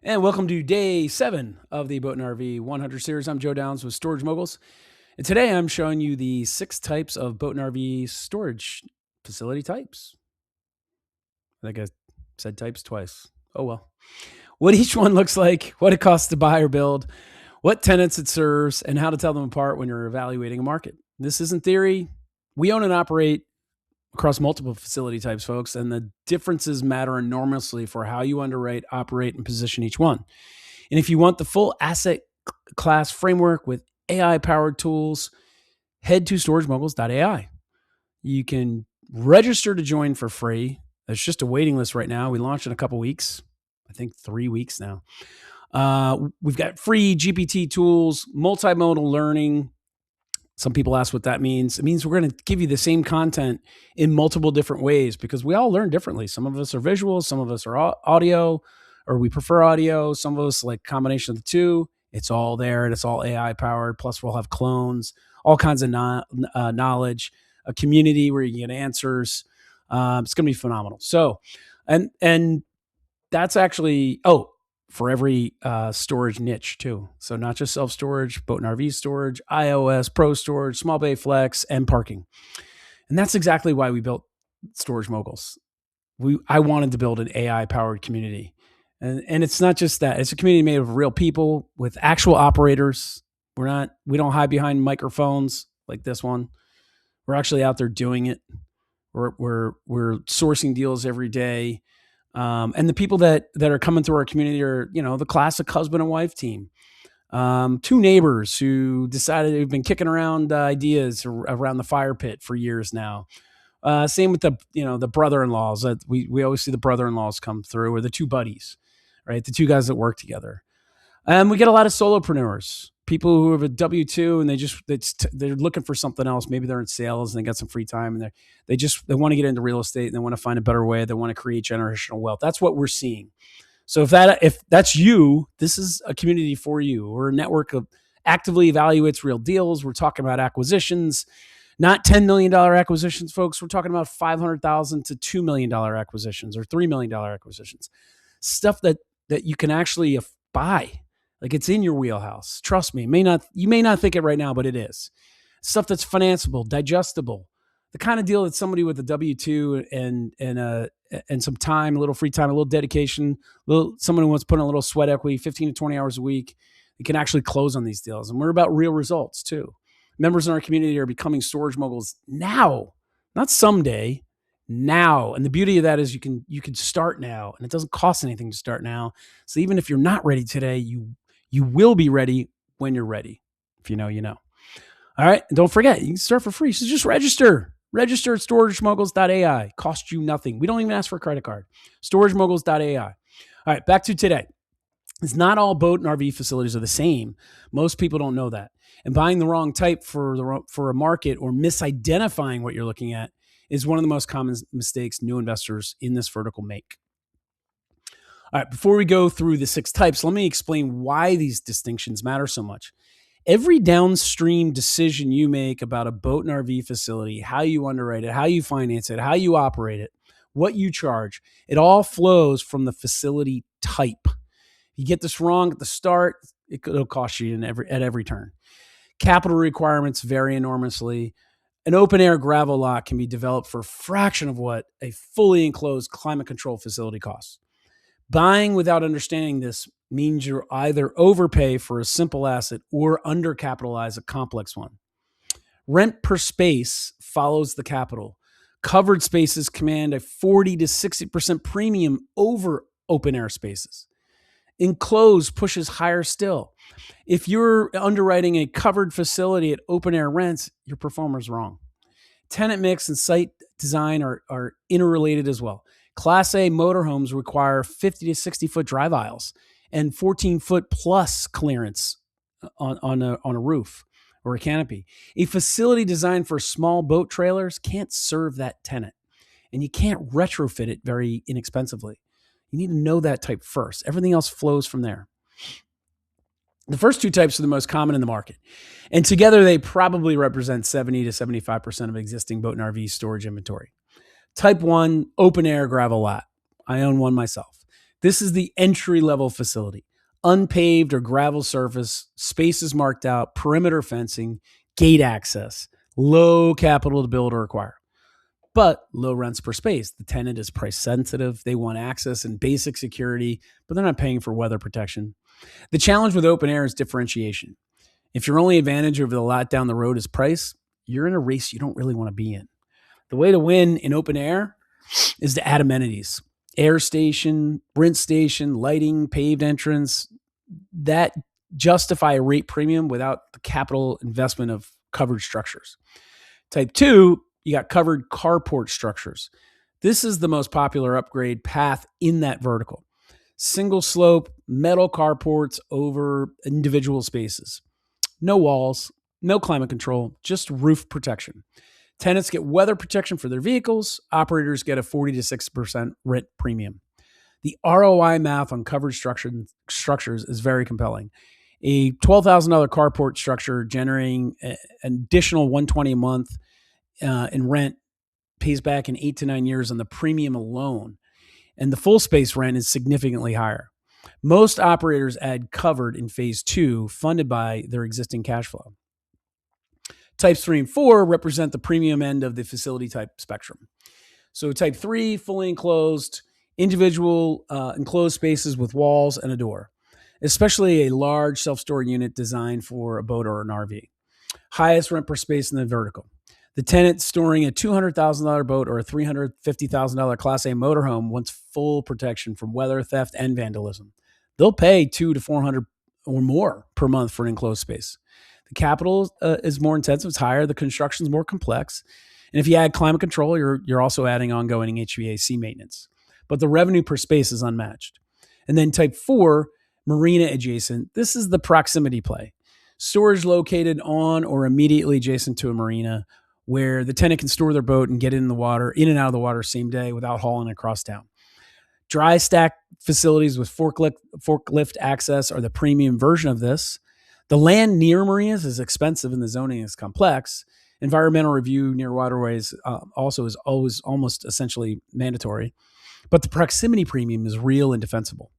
And welcome to day 7 of the Boat and RV 100 series. I'm Joe Downs with Storage Moguls. And today I'm showing you the 6 types of boat and RV storage facility types. I think I said types twice. Oh well. What each one looks like, what it costs to buy or build, what tenants it serves, and how to tell them apart when you're evaluating a market. This isn't theory. We own and operate across multiple facility types, folks, and the differences matter enormously for how you underwrite, operate, and position each one. And if you want the full asset class framework with AI powered tools, head to storagemoguls.ai. You can register to join for free. There's just a waiting list right now. We launched in a couple weeks, I think 3 weeks now. We've got free GPT tools, multimodal learning. Some people ask what that means. It means we're going to give you the same content in multiple different ways because we all learn differently. Some of us are visual, some of us are audio, or we prefer audio. Some of us like combination of the two. It's all there and it's all AI powered. Plus, we'll have clones, all kinds of knowledge, a community where you can get answers. It's going to be phenomenal. So, and that's actually for every storage niche too. So not just self-storage, boat and RV storage, iOS, pro storage, small bay flex, and parking. And that's exactly why we built Storage Moguls. I wanted to build an AI powered community. And it's not just that. It's a community made of real people with actual operators. We don't hide behind microphones like this one. We're actually out there doing it. We're sourcing deals every day. And the people that are coming through our community are, the classic husband and wife team. 2 neighbors who decided they've been kicking around ideas around the fire pit for years now. Same with the brother-in-laws. That we always see the brother-in-laws come through, or the 2 buddies, right? The 2 guys that work together. And we get a lot of solopreneurs, people who have a W-2 and they're looking for something else. Maybe they're in sales and they got some free time and they want to get into real estate and they want to find a better way. They want to create generational wealth. That's what we're seeing. So if that's you, this is a community for you. We're a network of actively evaluates real deals. We're talking about acquisitions, not $10 million acquisitions, folks. We're talking about $500,000 to $2 million acquisitions or $3 million acquisitions. Stuff that you can actually buy. Like it's in your wheelhouse. Trust me. You may not think it right now, but it is. Stuff that's financeable, digestible. The kind of deal that somebody with a W-2 and some time, a little free time, a little dedication, someone who wants to put in a little sweat equity, 15 to 20 hours a week, you can actually close on these deals. And we're about real results too. Members in our community are becoming storage moguls now, not someday, now. And the beauty of that is you can start now, and it doesn't cost anything to start now. So even if you're not ready today, you will be ready when you're ready. If you know, you know. All right. And don't forget, you can start for free. So just register. Register at storagemoguls.ai. Cost you nothing. We don't even ask for a credit card. Storagemoguls.ai. All right. Back to today. It's not all boat and RV facilities are the same. Most people don't know that. And buying the wrong type for a market or misidentifying what you're looking at is one of the most common mistakes new investors in this vertical make. All right, before we go through the 6 types, let me explain why these distinctions matter so much. Every downstream decision you make about a boat and RV facility, how you underwrite it, how you finance it, how you operate it, what you charge, it all flows from the facility type. You get this wrong at the start, it'll cost you at every turn. Capital requirements vary enormously. An open air gravel lot can be developed for a fraction of what a fully enclosed climate control facility costs. Buying without understanding this means you either overpay for a simple asset or undercapitalize a complex one. Rent per space follows the capital. Covered spaces command a 40 to 60% premium over open air spaces. Enclosed pushes higher still. If you're underwriting a covered facility at open air rents, your performer's wrong. Tenant mix and site design are interrelated as well. Class A motorhomes require 50 to 60 foot drive aisles and 14 foot plus clearance on a roof or a canopy. A facility designed for small boat trailers can't serve that tenant, and you can't retrofit it very inexpensively. You need to know that type first. Everything else flows from there. The first 2 types are the most common in the market, and together they probably represent 70 to 75% of existing boat and RV storage inventory. Type 1, open air gravel lot. I own one myself. This is the entry level facility. Unpaved or gravel surface, spaces marked out, perimeter fencing, gate access, low capital to build or acquire, but low rents per space. The tenant is price sensitive. They want access and basic security, but they're not paying for weather protection. The challenge with open air is differentiation. If your only advantage over the lot down the road is price, you're in a race you don't really want to be in. The way to win in open air is to add amenities: air station, rinse station, lighting, paved entrance that justify a rate premium without the capital investment of covered structures. Type 2, you got covered carport structures. This is the most popular upgrade path in that vertical. Single slope, metal carports over individual spaces. No walls, no climate control, just roof protection. Tenants get weather protection for their vehicles. Operators get a 40 to 6% rent premium. The ROI math on covered structures is very compelling. A $12,000 carport structure generating an additional $120 a month in rent pays back in 8 to 9 years on the premium alone. And the full space rent is significantly higher. Most operators add covered in phase 2, funded by their existing cash flow. Types 3 and 4 represent the premium end of the facility type spectrum. So type 3, fully enclosed, individual enclosed spaces with walls and a door, especially a large self-storage unit designed for a boat or an RV. Highest rent per space in the vertical. The tenant storing a $200,000 boat or a $350,000 Class A motorhome wants full protection from weather, theft, and vandalism. They'll pay $200 to $400 or more per month for an enclosed space. The capital is more intensive, it's higher, the construction is more complex. And if you add climate control, you're also adding ongoing HVAC maintenance. But the revenue per space is unmatched. And then type 4, marina adjacent. This is the proximity play. Storage located on or immediately adjacent to a marina where the tenant can store their boat and get in and out of the water same day without hauling across town. Dry stack facilities with forklift access are the premium version of this. The land near marinas is expensive and the zoning is complex. Environmental review near waterways also is always almost essentially mandatory. But the proximity premium is real and defensible.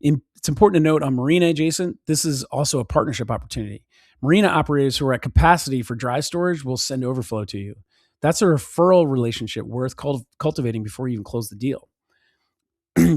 It's important to note on marina adjacent, this is also a partnership opportunity. Marina operators who are at capacity for dry storage will send overflow to you. That's a referral relationship worth cultivating before you even close the deal.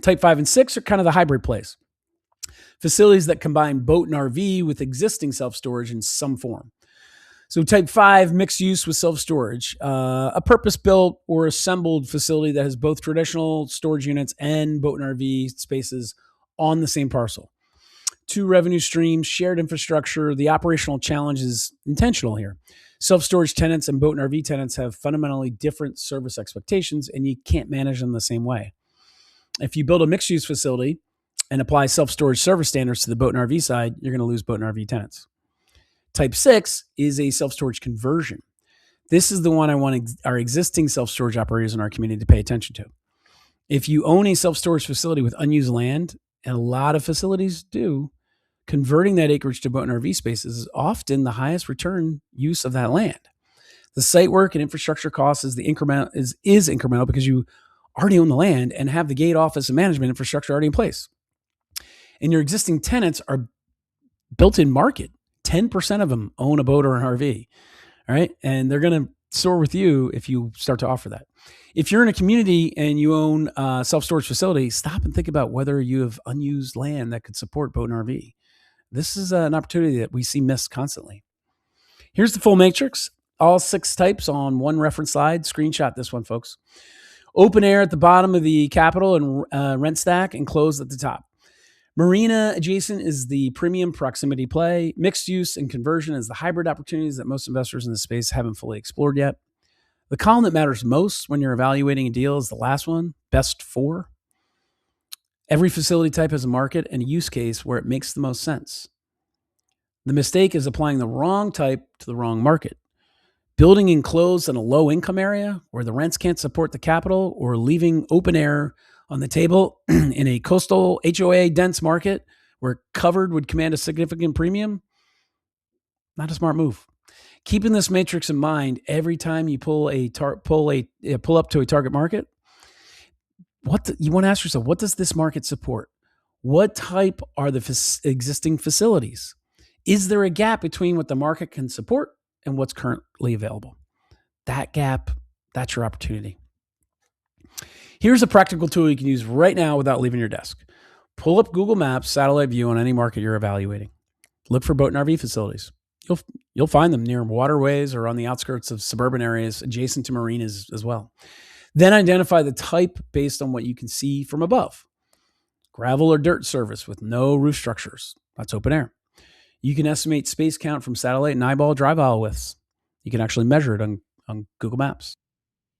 Type 5 and 6 are kind of the hybrid plays. Facilities that combine boat and RV with existing self-storage in some form. So type 5, mixed use with self-storage, a purpose-built or assembled facility that has both traditional storage units and boat and RV spaces on the same parcel. 2 revenue streams, shared infrastructure. The operational challenge is intentional here. Self-storage tenants and boat and RV tenants have fundamentally different service expectations, and you can't manage them the same way. If you build a mixed-use facility and apply self-storage service standards to the boat and RV side, you're going to lose boat and RV tenants. Type 6 is a self-storage conversion. This is the one I want our existing self-storage operators in our community to pay attention to. If you own a self-storage facility with unused land, and a lot of facilities do, converting that acreage to boat and RV spaces is often the highest return use of that land. The site work and infrastructure costs is incremental because you already own the land and have the gate office and management infrastructure already in place. And your existing tenants are built-in market. 10% of them own a boat or an RV. All right. And they're going to store with you if you start to offer that. If you're in a community and you own a self-storage facility, stop and think about whether you have unused land that could support boat and RV. This is an opportunity that we see missed constantly. Here's the full matrix, all 6 types on one reference slide. Screenshot this one, folks. Open air at the bottom of the capital and rent stack, and closed at the top. Marina adjacent is the premium proximity play. Mixed use and conversion is the hybrid opportunities that most investors in this space haven't fully explored yet. The column that matters most when you're evaluating a deal is the last one, best 4. Every facility type has a market and a use case where it makes the most sense. The mistake is applying the wrong type to the wrong market. Building enclosed in a low income area where the rents can't support the capital, or leaving open air on the table in a coastal HOA dense market where covered would command a significant premium, not a smart move. Keeping this matrix in mind every time you pull up to a target market, You want to ask yourself, what does this market support? What type are the existing facilities? Is there a gap between what the market can support and what's currently available? That gap, that's your opportunity. Here's a practical tool you can use right now without leaving your desk. Pull up Google Maps satellite view on any market you're evaluating. Look for boat and RV facilities. You'll find them near waterways or on the outskirts of suburban areas adjacent to marinas as well. Then identify the type based on what you can see from above. Gravel or dirt surface with no roof structures. That's open air. You can estimate space count from satellite and eyeball drive aisle widths. You can actually measure it on Google Maps.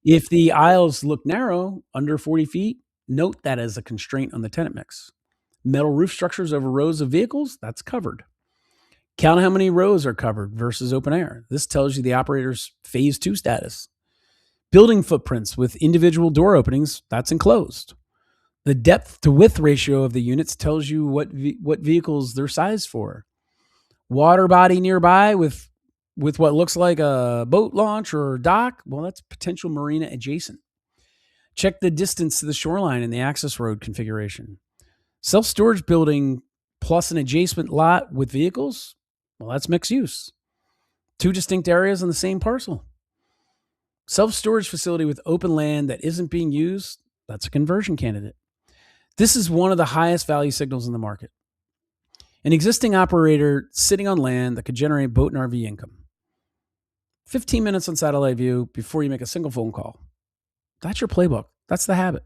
If the aisles look narrow, under 40 feet, note that as a constraint on the tenant mix. Metal roof structures over rows of vehicles, that's covered. Count how many rows are covered versus open air. This tells you the operator's phase 2 status. Building footprints with individual door openings, that's enclosed. The depth to width ratio of the units tells you what vehicles they're sized for. Water body nearby with what looks like a boat launch or dock, well, that's potential marina adjacent. Check the distance to the shoreline and the access road configuration. Self-storage building plus an adjacent lot with vehicles, well, that's mixed use. 2 distinct areas on the same parcel. Self-storage facility with open land that isn't being used, that's a conversion candidate. This is one of the highest value signals in the market. An existing operator sitting on land that could generate boat and RV income. 15 minutes on satellite view before you make a single phone call. That's your playbook. That's the habit.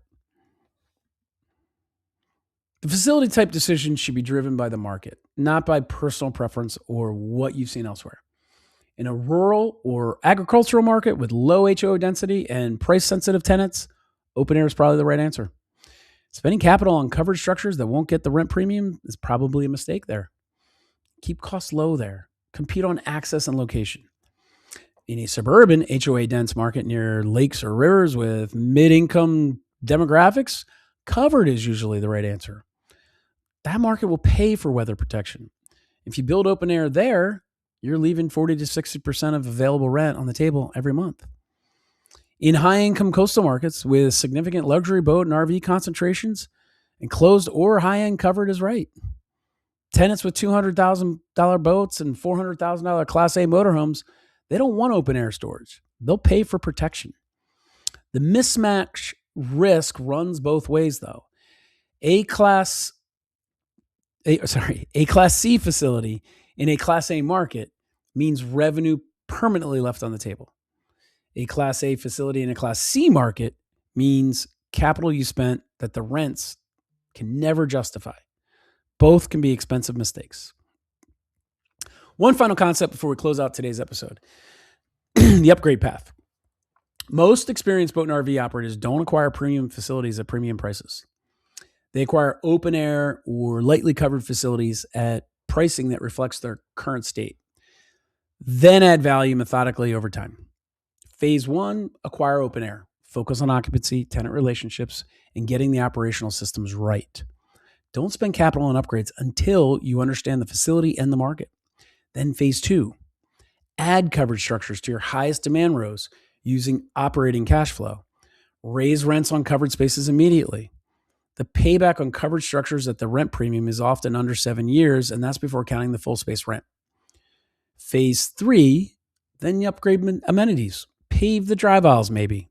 The facility type decision should be driven by the market, not by personal preference or what you've seen elsewhere. In a rural or agricultural market with low HO density and price-sensitive tenants, open air is probably the right answer. Spending capital on covered structures that won't get the rent premium is probably a mistake there. Keep costs low there. Compete on access and location. In a suburban HOA-dense market near lakes or rivers with mid-income demographics, covered is usually the right answer. That market will pay for weather protection. If you build open air there, you're leaving 40 to 60% of available rent on the table every month. In high-income coastal markets with significant luxury boat and RV concentrations, enclosed or high-end covered is right. Tenants with $200,000 boats and $400,000 Class A motorhomes, they don't want open-air storage. They'll pay for protection. The mismatch risk runs both ways, though. A Class C facility in a Class A market means revenue permanently left on the table. A Class A facility in a Class C market means capital you spent that the rents can never justify. Both can be expensive mistakes. One final concept before we close out today's episode. The upgrade path. Most experienced boat and RV operators don't acquire premium facilities at premium prices. They acquire open air or lightly covered facilities at pricing that reflects their current state. Then add value methodically over time. Phase 1, acquire open air. Focus on occupancy, tenant relationships, and getting the operational systems right. Don't spend capital on upgrades until you understand the facility and the market. Then phase 2, add coverage structures to your highest demand rows using operating cash flow. Raise rents on covered spaces immediately. The payback on coverage structures at the rent premium is often under 7 years, and that's before counting the full space rent. Phase 3, then you upgrade amenities. Pave the drive aisles maybe.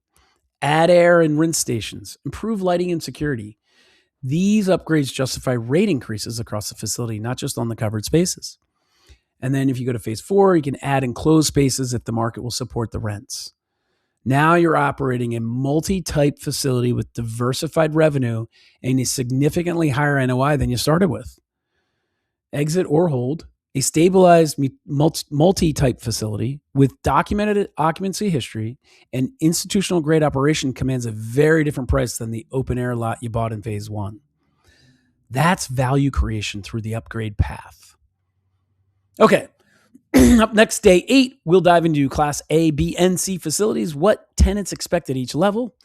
Add air and rinse stations. Improve lighting and security. These upgrades justify rate increases across the facility, not just on the covered spaces. And then if you go to phase 4, you can add enclosed spaces if the market will support the rents. Now you're operating a multi-type facility with diversified revenue and a significantly higher NOI than you started with. Exit or hold a stabilized multi-type facility with documented occupancy history and institutional grade operation commands a very different price than the open air lot you bought in phase 1. That's value creation through the upgrade path. Okay. Up next, day 8, we'll dive into Class A, B, and C facilities, what tenants expect at each level.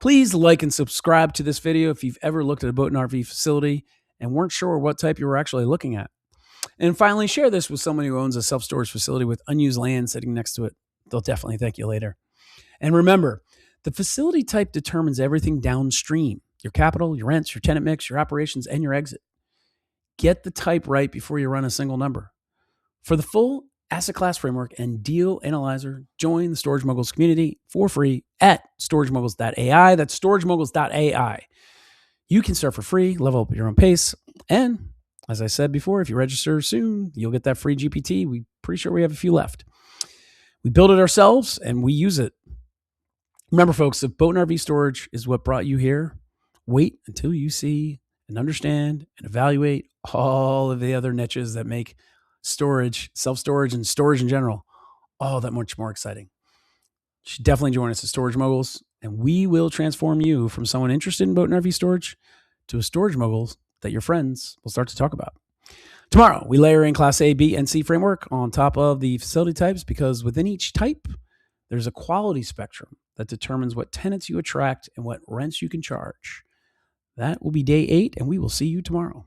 Please like and subscribe to this video if you've ever looked at a boat and RV facility and weren't sure what type you were actually looking at. And finally, share this with someone who owns a self-storage facility with unused land sitting next to it. They'll definitely thank you later. And remember, the facility type determines everything downstream. your capital, your rents, your tenant mix, your operations, and your exit. Get the type right before you run a single number. For the full asset class framework and deal analyzer, join the Storage Moguls community for free at storagemoguls.ai. That's storagemoguls.ai. You can start for free, level up at your own pace, and as I said before, if you register soon, you'll get that free GPT. We're pretty sure we have a few left. We build it ourselves and we use it. Remember, folks, if boat and RV storage is what brought you here, wait until you see and understand and evaluate all of the other niches that make storage, self-storage, and storage in general all that much more exciting. You should definitely join us at Storage Moguls, and we will transform you from someone interested in boat and RV storage to a storage mogul that your friends will start to talk about. Tomorrow, we layer in Class A, B, and C framework on top of the facility types because within each type, there's a quality spectrum that determines what tenants you attract and what rents you can charge. That will be day 8, and we will see you tomorrow.